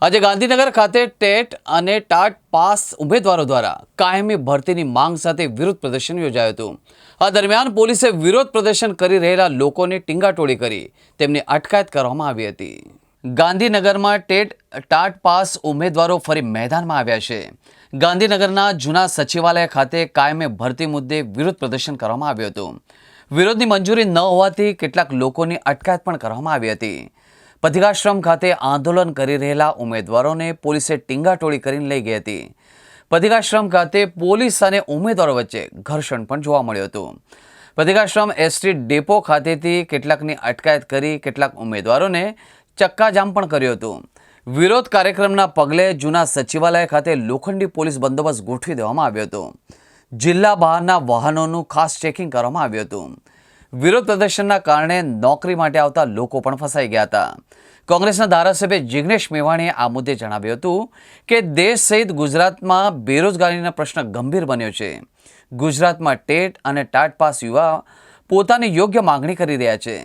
આજે ગાંધીનગર ખાતે ટેટ અને ટાટ પાસ ઉમેદવારો દ્વારા કાયમી ભરતીની માંગ સાથે વિરોધ પ્રદર્શન યોજાયું હતું। આ દરમિયાન પોલીસે વિરોધ પ્રદર્શન કરી રહેલા લોકોની ટીંગાટોળી કરી તેમની અટકાયત કરવામાં આવી હતી। ગાંધીનગરમાં ટેટ ટાટ પાસ ઉમેદવારો ફરી મેદાનમાં આવ્યા છે। ગાંધીનગરના જૂના સચિવાલય ખાતે કાયમી ભરતી મુદ્દે વિરોધ પ્રદર્શન કરવામાં આવ્યું હતું। વિરોધની મંજૂરી ન હોવાથી કેટલાક લોકોની અટકાયત પણ કરવામાં આવી હતી। પથિકાશ્રમ ખાતે આંદોલન કરી રહેલા ઉમેદવારોને પોલીસે ટીંગાટોળી કરીને લઈ ગઈ હતી। પથિકાશ્રમ ખાતે પોલીસ અને ઉમેદવારો વચ્ચે ઘર્ષણ પણ જોવા મળ્યું હતું। પથિકાશ્રમ એસટી ડેપો ખાતેથી કેટલાકની અટકાયત કરી કેટલાક ઉમેદવારોને ચક્કાજામ પણ કર્યું હતું। વિરોધ કાર્યક્રમના પગલે જૂના સચિવાલય ખાતે લોખંડી પોલીસ બંદોબસ્ત ગોઠવી દેવામાં આવ્યો હતો। જિલ્લા બહારના વાહનોનું ખાસ ચેકિંગ કરવામાં આવ્યું હતું। વિરોધ પ્રદર્શનના કારણે નોકરી માટે આવતા લોકો પણ ફસાઈ ગયા હતા। કોંગ્રેસના ધારાસભ્ય જિગ્નેશ મેવાણીએ આ મુદ્દે જણાવ્યું હતું કે દેશ સહિત ગુજરાતમાં બેરોજગારીનો પ્રશ્ન ગંભીર બન્યો છે। ગુજરાતમાં ટેટ અને ટાટ પાસ યુવા પોતાની યોગ્ય માંગણી કરી રહ્યા છે।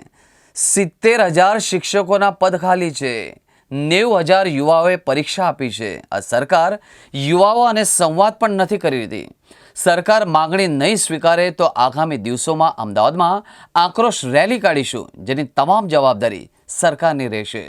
70,000 શિક્ષકોના પદ ખાલી છે। 90,000 યુવાઓએ પરીક્ષા આપી છે। આ સરકાર યુવાઓ અને સંવાદ પણ નથી કરી રહી। સરકાર માંગણી નહીં સ્વીકારે તો આગામી દિવસોમાં અમદાવાદમાં આક્રોશ રેલી કાઢીશું, જેની તમામ જવાબદારી સરકારની રહેશે।